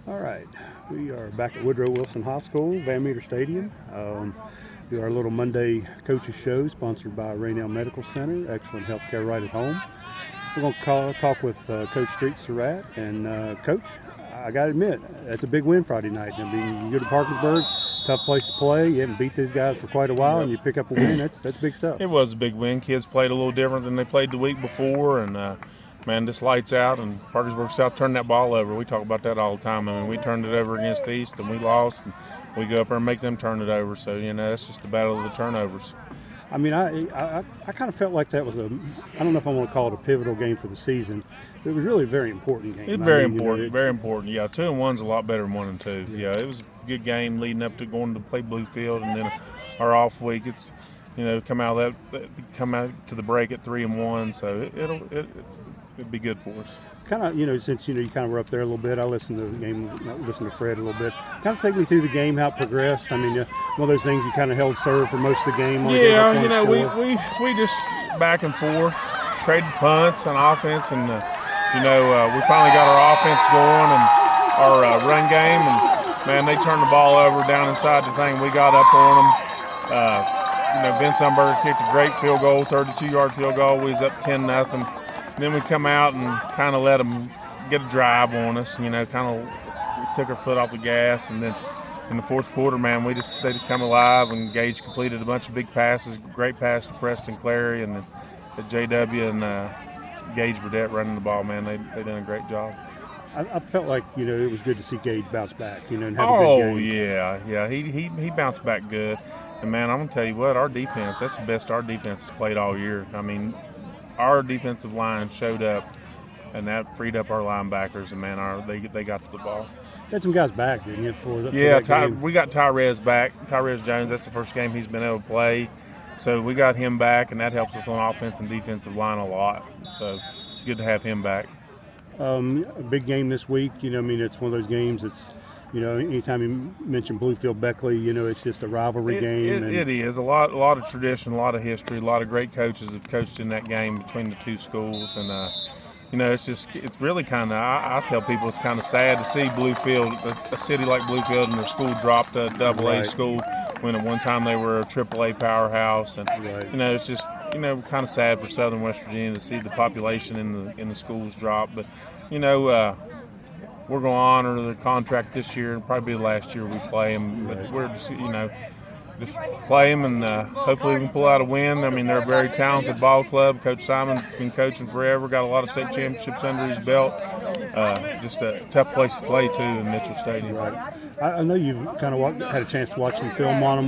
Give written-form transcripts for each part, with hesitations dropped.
All right, we are back at Woodrow Wilson High School, Van Meter Stadium. Do our little Monday coaches show sponsored by Raynell Medical Center, excellent healthcare right at home. We're going to talk with Coach Street Sarrett. And Coach, I got to admit, that's a big win Friday night. I mean, you go to Parkersburg, tough place to play. You haven't beat these guys for quite a while, and you pick up a win. That's big stuff. It was a big win. Kids played a little different than they played the week before, and man, this lights out. And Parkersburg South turned that ball over. We talk about that all the time. I mean, we turned it over against the East, and we lost. And we go up there and make them turn it over. So that's just the battle of the turnovers. I mean, I kind of felt like that was I don't know if I want to call it a pivotal game for the season. It was really a very important game. It's very important, very important. Yeah, 2-1's a lot better than 1-2. Yeah, it was a good game leading up to going to play Bluefield, and then our off week. It's come out to the break at 3-1, so it'll be good for us. Kind of, since you kind of were up there a little bit, I listened to the game, listened to Fred a little bit. Kind of take me through the game, how it progressed. I mean, one of those things you kind of held serve for most of the game. Yeah, we just back and forth, traded punts on offense, and we finally got our offense going and our run game, and man, they turned the ball over down inside the thing. We got up on them. Vince Umberger kicked a great field goal, 32-yard field goal. We was up 10-0. Then we come out and kind of let them get a drive on us. Kind of took our foot off the gas, and then in the fourth quarter, man, they just come alive. And Gage completed a bunch of big passes, great pass to Preston Clary, and then JW and Gage Burdette running the ball. Man, they done a great job. I felt like it was good to see Gage bounce back, and have a good game. Yeah, he bounced back good. And man, I'm gonna tell you what, our defense—that's the best our defense has played all year. I mean, our defensive line showed up, and that freed up our linebackers, and man, they got to the ball. You had some guys back, didn't you? We got Tyrez back. Tyrez Jones, that's the first game he's been able to play. So we got him back, and that helps us on offense and defensive line a lot. So good to have him back. A big game this week. It's one of those games that's, anytime you mention Bluefield Beckley, it's just a rivalry game. It is a lot of tradition, a lot of history, a lot of great coaches have coached in that game between the two schools, and it's really kind of, I tell people it's kind of sad to see Bluefield, a city like Bluefield, and their school dropped to AA school when at one time they were a AAA powerhouse, and it's just kind of sad for Southern West Virginia to see the population in the schools drop, but we're going to honor the contract this year, and probably be the last year we play them. But we're just, just play them, and hopefully we can pull out a win. I mean, they're a very talented ball club. Coach Simon's been coaching forever, got a lot of state championships under his belt. Just a tough place to play, too, in Mitchell Stadium. Right. I know you've kind of had a chance to watch some film on them.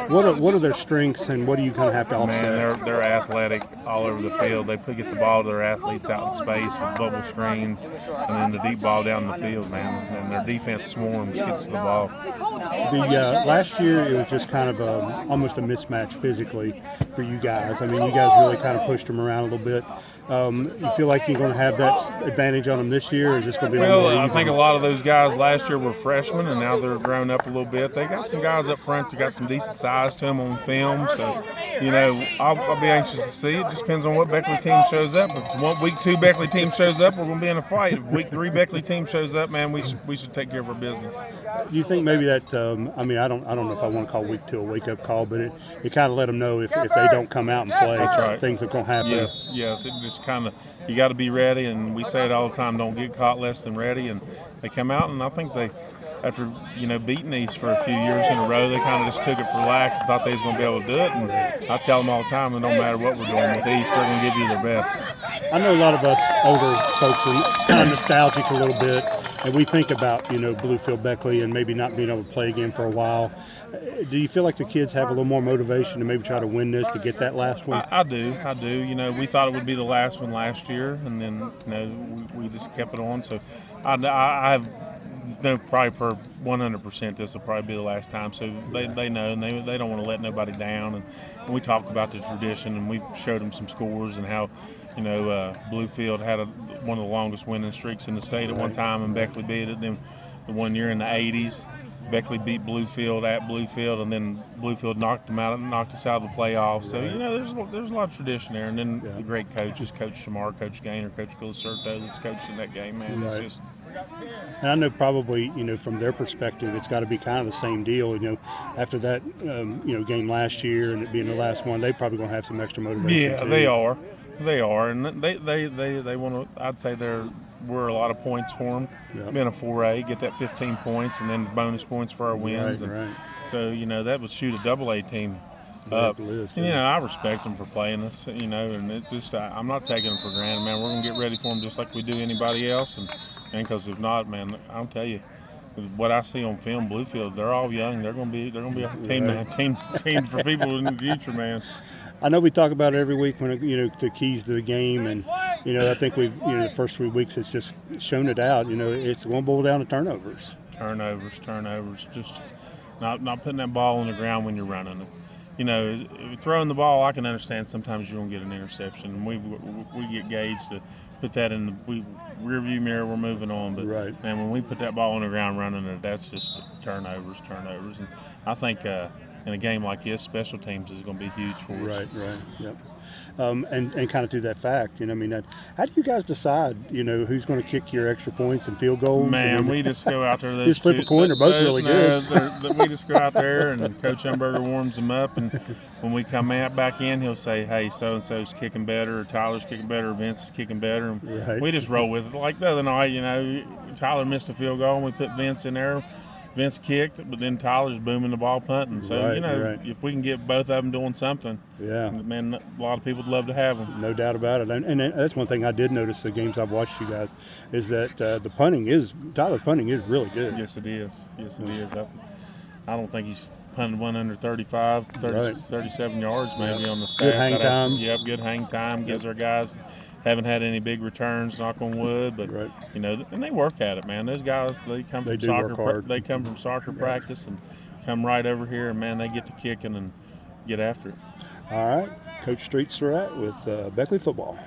What are their strengths, and what do you kind of have to offset? Man, they're athletic all over the field. They get the ball to their athletes out in space with bubble screens, and then the deep ball down the field, man. And their defense swarms, gets to the ball. Last year it was just kind of almost a mismatch physically for you guys. I mean, you guys really kind of pushed them around a little bit. You feel like you're going to have that advantage on them this year, or is this going to be more even? I think a lot of those guys last year were freshmen, and now they're grown up a little bit. They got some guys up front that got some decent size to them on film, so I'll be anxious to see. It just depends on what Beckley team shows up. If week 2 Beckley team shows up, we're going to be in a fight. If week 3 Beckley team shows up, man, we should take care of our business. Do you think maybe that? I don't know if I want to call week 2 a wake up call, but it kind of let them know if they don't come out and play, that's right, things are going to happen. Yes. It just kind of, you got to be ready, and we say it all the time: don't get caught less than ready. And they come out, and I think they, after beating these for a few years in a row, they kind of just took it for lax and thought they was going to be able to do it. And I tell them all the time, it don't matter what we're doing with East, they're going to give you their best. I know a lot of us older folks are kind of nostalgic a little bit, and we think about Bluefield Beckley and maybe not being able to play again for a while. Do you feel like the kids have a little more motivation to maybe try to win this, to get that last one? I do. We thought it would be the last one last year, and then we just kept it on. So I have probably for 100% this will probably be the last time. So they know, and they don't want to let nobody down. And we talk about the tradition, and we showed them some scores and how Bluefield had one of the longest winning streaks in the state at one time, and Beckley beat it. Then the one year in the 80s, Beckley beat Bluefield at Bluefield, and then Bluefield knocked us out of the playoffs. So there's a lot of tradition there, and then the great coaches, Coach Shamar, Coach Gaynor, Coach Gilicerto, that's coached in that game. Man, it's just And I know probably, from their perspective, it's got to be kind of the same deal. After that, game last year and it being the last one, they probably going to have some extra motivation. Yeah, too. they are. They are, and they want to. I'd say we're a lot of points for them. Yep. Being a 4A, get that 15 points, and then bonus points for our wins. Right. So that would shoot a AA team up. And I respect them for playing us. And it just I'm not taking them for granted, man. We're gonna get ready for them just like we do anybody else, and because if not, man, I'll tell you. What I see on film, Bluefield, they're all young. They're gonna be a team for people in the future, man. I know we talk about it every week when the keys to the game, and I think we've the first 3 weeks it's just shown it out. It's going to boil down to turnovers. Turnovers. Just not putting that ball on the ground when you're running it. Throwing the ball, I can understand. Sometimes you're gonna get an interception. We get gauged to put that in the rear view mirror. We're moving on, but right. man, when we put that ball on the ground running it, that's just turnovers. And I think in a game like this, special teams is going to be huge for us. Right. Yep. And kind of to that fact, how do you guys decide, who's going to kick your extra points and field goals? Man, we just go out there. Just flip a coin. They're both really good. We just go out there, and Coach Umberger warms them up. And when we come back in, he'll say, "Hey, so and so's kicking better, or Tyler's kicking better, or Vince is kicking better." And right. We just roll with it. Like the other night, Tyler missed a field goal, and we put Vince in there. Vince kicked, but then Tyler's booming the ball punting. So, right. If we can get both of them doing something, man, a lot of people would love to have them. No doubt about it. And that's one thing I did notice the games I've watched you guys is that Tyler's punting is really good. Yes, it is. I don't think he's punted one under 35, 37 yards maybe on the stats. Good hang time. Good hang time. Gives our guys haven't had any big returns, knock on wood, but and they work at it, man. Those guys, they come from soccer. They come from soccer practice and come right over here, and man, they get to kicking and get after it. All right, Coach Street Sarrett with Beckley Football.